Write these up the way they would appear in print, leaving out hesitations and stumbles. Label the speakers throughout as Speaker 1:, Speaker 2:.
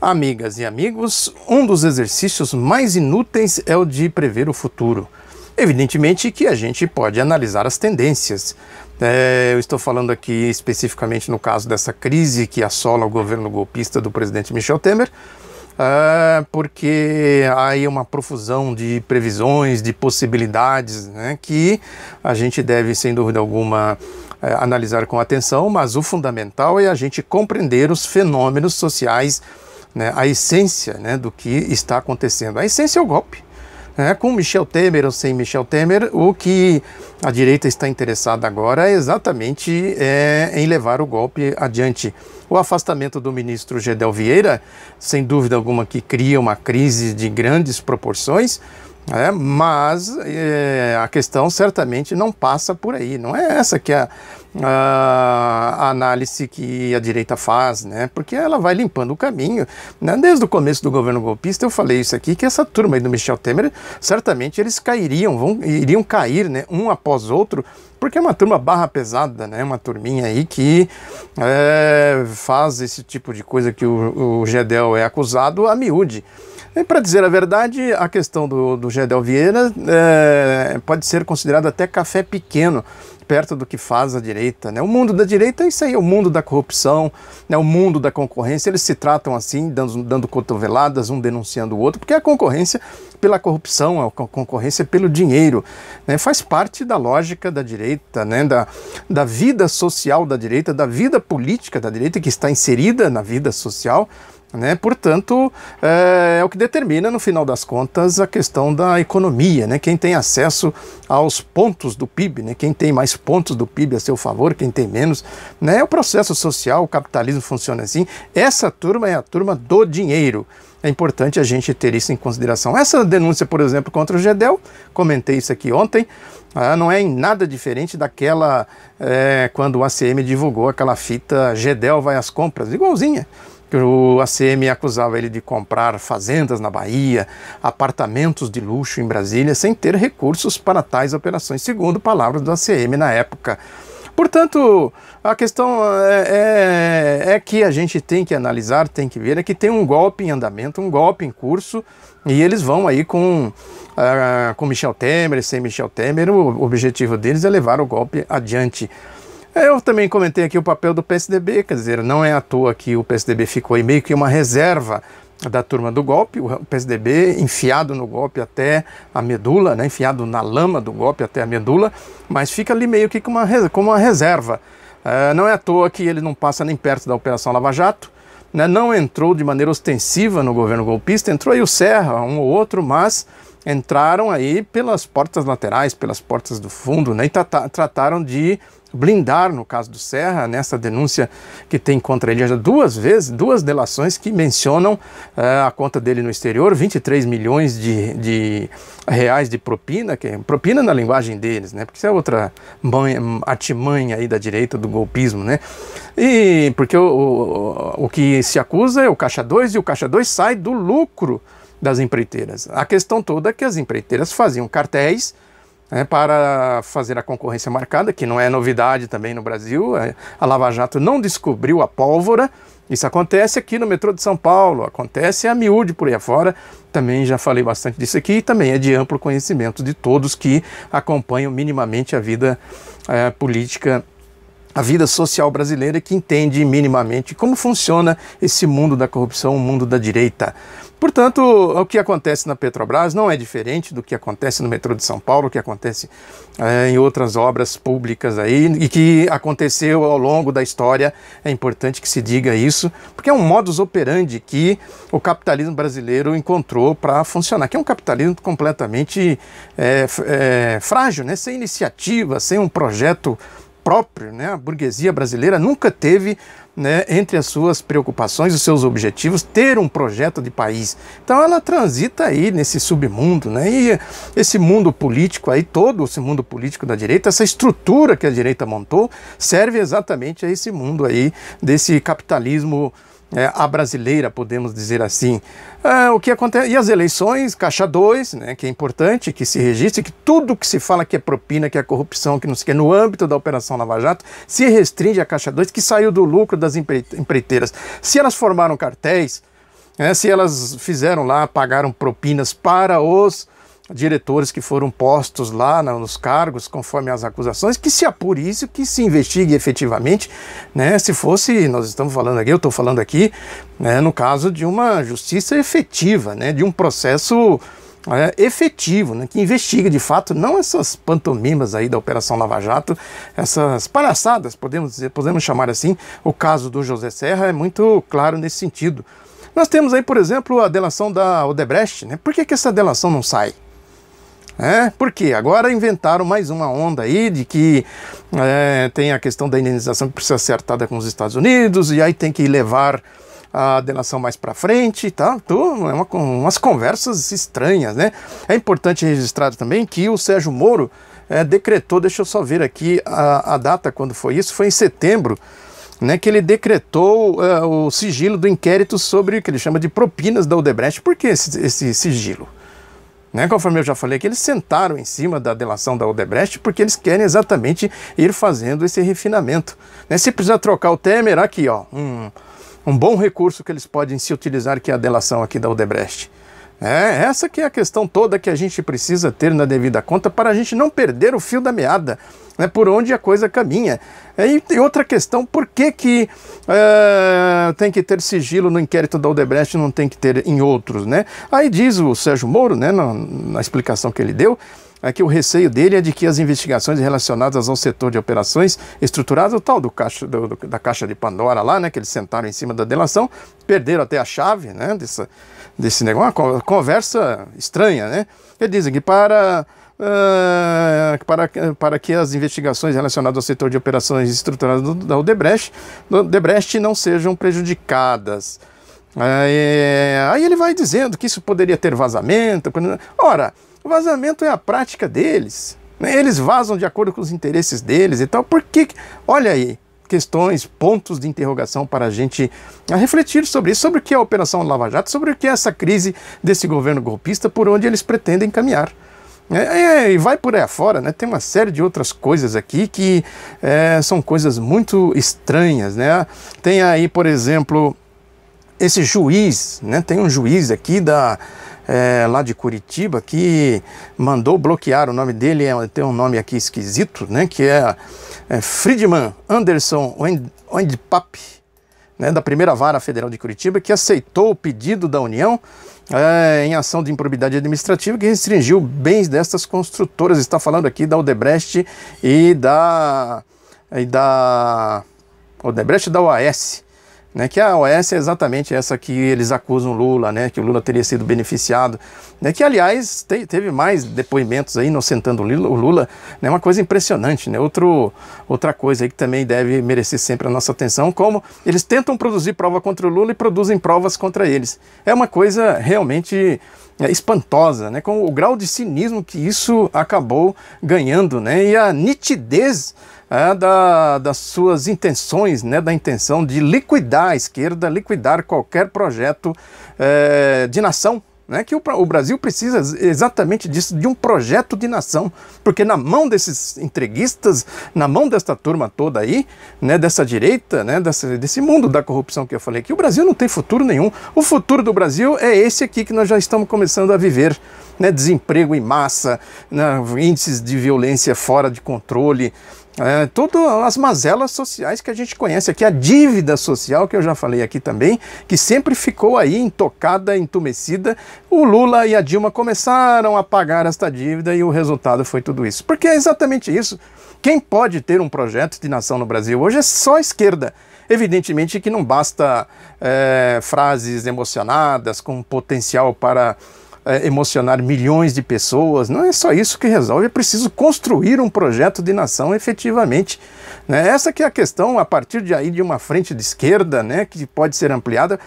Speaker 1: Amigas e amigos, um dos exercícios mais inúteis é o de prever o futuro. Evidentemente que a gente pode analisar as tendências. Eu estou falando aqui especificamente no caso dessa crise que assola o governo golpista do presidente Michel Temer, porque há aí uma profusão de previsões, de possibilidades, né, que a gente deve, sem dúvida alguma, analisar com atenção, mas o fundamental é a gente compreender os fenômenos sociais, né, a essência, né, do que está acontecendo. A essência é o golpe. Com Michel Temer ou sem Michel Temer, o que a direita está interessada agora é exatamente em levar o golpe adiante. O afastamento do ministro Gedel Vieira, sem dúvida alguma, que cria uma crise de grandes proporções, mas a questão certamente não passa por aí. Não é essa que é a análise que a direita faz, né? Porque ela vai limpando o caminho, né? Desde o começo do governo golpista eu falei isso aqui, que essa turma aí do Michel Temer, certamente eles iriam cair, né, um após outro, porque é uma turma barra pesada, né? Uma turminha aí que faz esse tipo de coisa que o Gedel é acusado a miúde. E, para dizer a verdade, a questão do Gedel Vieira pode ser considerada até café pequeno, perto do que faz a direita, né? O mundo da direita é isso aí, é o mundo da corrupção, né? O mundo da concorrência. Eles se tratam assim, dando cotoveladas, um denunciando o outro, porque a concorrência pela corrupção, a concorrência pelo dinheiro, né? Faz parte da lógica da direita, né? Da vida social da direita, da vida política da direita, que está inserida na vida social, né? Portanto, é o que determina, no final das contas, a questão da economia, né? Quem tem acesso aos pontos do PIB, né? Quem tem mais pontos do PIB a seu favor, quem tem menos, né? É o processo social, o capitalismo funciona assim. Essa turma é a turma do dinheiro. É importante a gente ter isso em consideração. Essa denúncia, por exemplo, contra o Gedel, comentei isso aqui ontem, não é em nada diferente daquela, quando o ACM divulgou aquela fita Gedel vai às compras, igualzinha. O ACM acusava ele de comprar fazendas na Bahia, apartamentos de luxo em Brasília, sem ter recursos para tais operações, segundo palavras do ACM na época. Portanto, a questão é que a gente tem que analisar, tem que ver, é que tem um golpe em andamento, um golpe em curso, e eles vão aí com Michel Temer, sem Michel Temer. O objetivo deles é levar o golpe adiante. Eu também comentei aqui o papel do PSDB, quer dizer, não é à toa que o PSDB ficou aí meio que uma reserva da turma do golpe, o PSDB enfiado no golpe até a medula, né, enfiado na lama do golpe até a medula, mas fica ali meio que como uma reserva. Não é à toa que ele não passa nem perto da Operação Lava Jato, né, não entrou de maneira ostensiva no governo golpista, entrou aí o Serra, um ou outro, mas entraram aí pelas portas laterais, pelas portas do fundo, né, e trataram de blindar, no caso do Serra, nessa denúncia que tem contra ele já duas delações que mencionam a conta dele no exterior, 23 milhões de reais de propina, que é propina na linguagem deles, né? Porque isso é outra artimanha aí da direita, do golpismo, né? E porque o que se acusa é o Caixa 2, e o Caixa 2 sai do lucro das empreiteiras. A questão toda é que as empreiteiras faziam cartéis para fazer a concorrência marcada, que não é novidade também no Brasil. A Lava Jato não descobriu a pólvora. Isso acontece aqui no metrô de São Paulo, acontece a miúde por aí afora. Também já falei bastante disso aqui, e também é de amplo conhecimento de todos que acompanham minimamente a vida política, a vida social brasileira, que entende minimamente como funciona esse mundo da corrupção, o mundo da direita. Portanto, o que acontece na Petrobras não é diferente do que acontece no metrô de São Paulo, o que acontece em outras obras públicas aí, e que aconteceu ao longo da história. É importante que se diga isso, porque é um modus operandi que o capitalismo brasileiro encontrou para funcionar, que é um capitalismo completamente frágil, né? Sem iniciativa, sem um projeto próprio, né? A burguesia brasileira nunca teve, né, entre as suas preocupações, os seus objetivos, ter um projeto de país. Então ela transita aí nesse submundo, né? E esse mundo político aí, todo esse mundo político da direita, essa estrutura que a direita montou, serve exatamente a esse mundo aí, desse capitalismo a brasileira, podemos dizer assim. O que acontece? E as eleições, Caixa 2, né, que é importante que se registre, que tudo que se fala que é propina, que é corrupção, que não sei o que, no âmbito da Operação Lava Jato, se restringe a Caixa 2, que saiu do lucro das empreiteiras. Se elas formaram cartéis, se elas fizeram lá, pagaram propinas para os diretores que foram postos lá nos cargos, conforme as acusações, que se apure isso, que se investigue efetivamente, né? Se fosse, nós estamos falando aqui, eu estou falando aqui, né, no caso de uma justiça efetiva, né, de um processo efetivo, né, que investiga de fato, não essas pantomimas aí da Operação Lava Jato, essas palhaçadas, podemos dizer, podemos chamar assim. O caso do José Serra é muito claro nesse sentido. Nós temos aí, por exemplo, a delação da Odebrecht, né? Por que essa delação não sai? Porque agora inventaram mais uma onda aí de que tem a questão da indenização que precisa ser acertada com os Estados Unidos, e aí tem que levar a delação mais para frente, tá? Umas conversas estranhas, né? É importante registrar também que o Sérgio Moro decretou, deixa eu só ver aqui a data quando foi isso, foi em setembro, né, que ele decretou o sigilo do inquérito sobre o que ele chama de propinas da Odebrecht. Por que esse sigilo? Né, conforme eu já falei aqui, eles sentaram em cima da delação da Odebrecht porque eles querem exatamente ir fazendo esse refinamento. Né, se precisar trocar o Temer, aqui ó, um bom recurso que eles podem se utilizar, que é a delação aqui da Odebrecht. Essa que é a questão toda que a gente precisa ter na devida conta para a gente não perder o fio da meada, né, por onde a coisa caminha. E outra questão, por que tem que ter sigilo no inquérito da Odebrecht e não tem que ter em outros, né? Aí diz o Sérgio Moro, né, na explicação que ele deu, que o receio dele é de que as investigações relacionadas ao setor de operações estruturadas, o tal da caixa de Pandora lá, né, que eles sentaram em cima da delação, perderam até a chave, né, desse negócio, uma conversa estranha, né? Ele diz que para que as investigações relacionadas ao setor de operações estruturadas da Odebrecht não sejam prejudicadas. Aí ele vai dizendo que isso poderia ter vazamento. Ora, o vazamento é a prática deles, né? Eles vazam de acordo com os interesses deles e tal. Por que? Olha aí, questões, pontos de interrogação para a gente refletir sobre isso, sobre o que é a Operação Lava Jato, sobre o que é essa crise desse governo golpista, por onde eles pretendem caminhar. E vai por aí afora, né? Tem uma série de outras coisas aqui que são coisas muito estranhas, né? Tem aí, por exemplo, esse juiz, né? Tem um juiz aqui lá de Curitiba que mandou bloquear, o nome dele tem um nome aqui esquisito, né? Que é Friedman Anderson Wendpap, né? Da Primeira Vara Federal de Curitiba, que aceitou o pedido da União em ação de improbidade administrativa que restringiu bens destas construtoras. Está falando aqui da Odebrecht e da Odebrecht e da OAS, né, que a OAS é exatamente essa que eles acusam Lula, né, que o Lula teria sido beneficiado, né, que aliás teve mais depoimentos aí inocentando o Lula, né, uma coisa impressionante, né, outra coisa aí que também deve merecer sempre a nossa atenção, como eles tentam produzir prova contra o Lula e produzem provas contra eles. É uma coisa realmente espantosa, né, com o grau de cinismo que isso acabou ganhando, né, e a nitidez das suas intenções, né, da intenção de liquidar a esquerda, liquidar qualquer projeto de nação, né, que o Brasil precisa exatamente disso, de um projeto de nação, porque na mão desses entreguistas, na mão desta turma toda aí, né, dessa direita, né, desse mundo da corrupção que eu falei aqui, o Brasil não tem futuro nenhum. O futuro do Brasil é esse aqui que nós já estamos começando a viver, né, desemprego em massa, né, índices de violência fora de controle, todas as mazelas sociais que a gente conhece aqui, a dívida social que eu já falei aqui também, que sempre ficou aí intocada, entumecida. O Lula e a Dilma começaram a pagar esta dívida e o resultado foi tudo isso. Porque é exatamente isso. Quem pode ter um projeto de nação no Brasil hoje é só a esquerda. Evidentemente que não basta frases emocionadas com potencial para emocionar milhões de pessoas, não é só isso que resolve, é preciso construir um projeto de nação efetivamente, né? Essa que é a questão, a partir de aí de uma frente de esquerda, né, que pode ser ampliada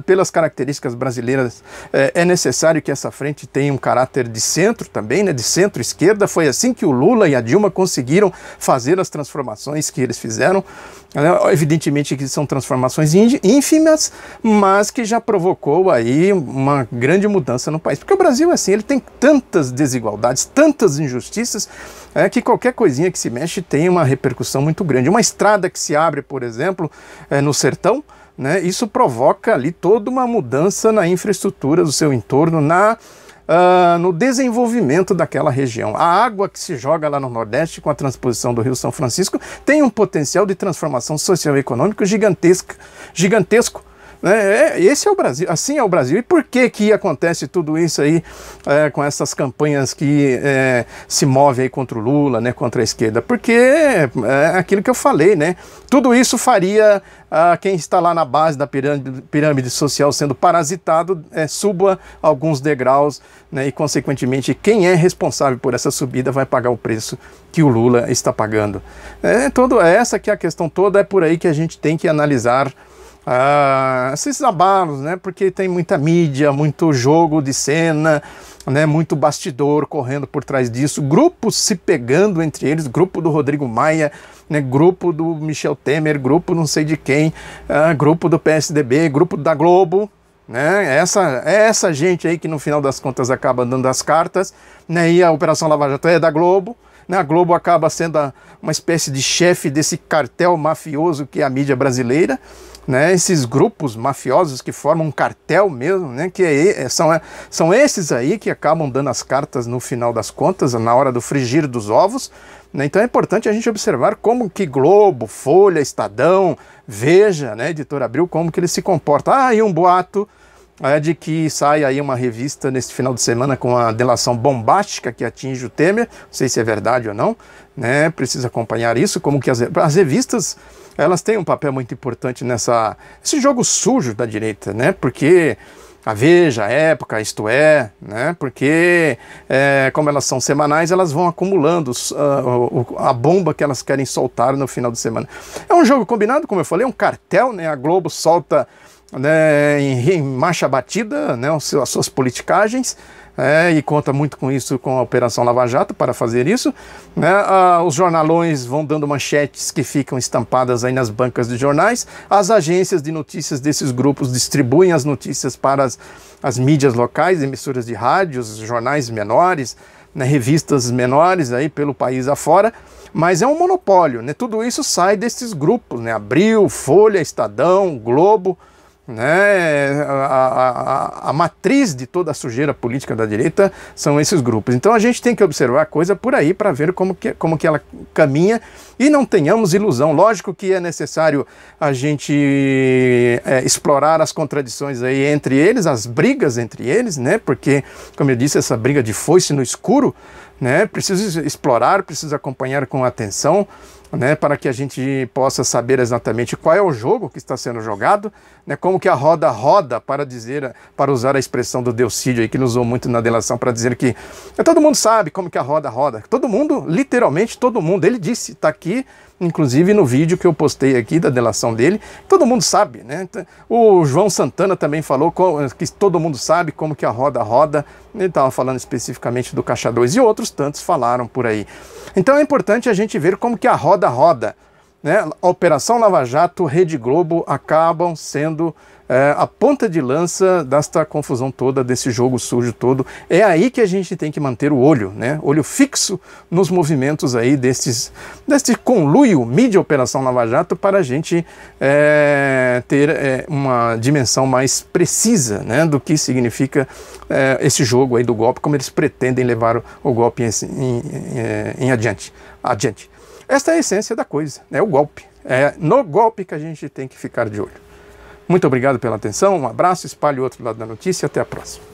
Speaker 1: pelas características brasileiras. É necessário que essa frente tenha um caráter de centro também, né, de centro-esquerda. Foi assim que o Lula e a Dilma conseguiram fazer as transformações que eles fizeram. Evidentemente que são transformações ínfimas, mas que já provocou aí uma grande mudança no país. Porque o Brasil, assim, ele tem tantas desigualdades, tantas injustiças, que qualquer coisinha que se mexe tem uma repercussão muito grande. Uma estrada que se abre, por exemplo, no sertão, né, isso provoca ali toda uma mudança na infraestrutura do seu entorno, no desenvolvimento daquela região. A água que se joga lá no Nordeste com a transposição do Rio São Francisco tem um potencial de transformação social e econômico gigantesco. Esse é o Brasil, assim é o Brasil. E por que acontece tudo isso aí com essas campanhas que se movem aí contra o Lula, né, contra a esquerda? Porque é aquilo que eu falei, né? Tudo isso faria quem está lá na base da pirâmide social sendo parasitado suba alguns degraus, né, e consequentemente quem é responsável por essa subida vai pagar o preço que o Lula está pagando. Essa que é a questão toda, é por aí que a gente tem que analisar esses abalos, né? Porque tem muita mídia, muito jogo de cena, né? Muito bastidor correndo por trás disso, grupos se pegando entre eles, grupo do Rodrigo Maia, né? Grupo do Michel Temer, grupo não sei de quem, grupo do PSDB, grupo da Globo, né? Essa gente aí que no final das contas acaba dando as cartas, né? E a Operação Lava Jato é da Globo. A Globo acaba sendo uma espécie de chefe desse cartel mafioso que é a mídia brasileira, né? Esses grupos mafiosos que formam um cartel mesmo, né? São esses aí que acabam dando as cartas no final das contas, na hora do frigir dos ovos, né? Então é importante a gente observar como que Globo, Folha, Estadão, Veja, né? Editora Abril, como que eles se comportam. E um boato de que sai aí uma revista nesse final de semana com uma delação bombástica que atinge o Temer, não sei se é verdade ou não, né? Precisa acompanhar isso, como que as revistas, elas têm um papel muito importante nesse jogo sujo da direita, né? Porque a Veja, a Época, Isto É, né? Porque como elas são semanais, elas vão acumulando a bomba que elas querem soltar no final de semana. É um jogo combinado, como eu falei, um cartel, né? A Globo solta, né, em marcha batida, né, as suas politicagens, e conta muito com isso, com a Operação Lava Jato para fazer isso, né? Os jornalões vão dando manchetes que ficam estampadas aí nas bancas de jornais, as agências de notícias desses grupos distribuem as notícias para as mídias locais, emissoras de rádios, jornais menores, né, revistas menores aí pelo país afora, mas é um monopólio, né? Tudo isso sai desses grupos, né? Abril, Folha, Estadão, Globo, né? A matriz de toda a sujeira política da direita são esses grupos. Então a gente tem que observar a coisa por aí para ver como que ela caminha e não tenhamos ilusão. Lógico que é necessário a gente explorar as contradições aí entre eles, as brigas entre eles, né? Porque, como eu disse, essa briga de foice no escuro, né? Precisa explorar, precisa acompanhar com atenção, né, para que a gente possa saber exatamente qual é o jogo que está sendo jogado, né, como que a roda roda, para usar a expressão do Delcídio aí, que ele usou muito na delação, para dizer que todo mundo sabe como que a roda roda, todo mundo, literalmente todo mundo, ele disse, está aqui, inclusive no vídeo que eu postei aqui da delação dele, todo mundo sabe, né? O João Santana também falou que todo mundo sabe como que a roda roda, ele estava falando especificamente do Caixa 2 e outros tantos falaram por aí. Então é importante a gente ver como que a roda roda, né? A Operação Lava Jato, Rede Globo acabam sendo a ponta de lança desta confusão toda, desse jogo sujo todo. É aí que a gente tem que manter o olho, né? Olho fixo nos movimentos aí desse conluio mídia Operação Lava Jato, para a gente ter uma dimensão mais precisa, né, do que significa esse jogo aí do golpe, como eles pretendem levar o golpe em adiante. Esta é a essência da coisa, é o golpe. É no golpe que a gente tem que ficar de olho. Muito obrigado pela atenção, um abraço, espalhe o outro lado da notícia, até a próxima.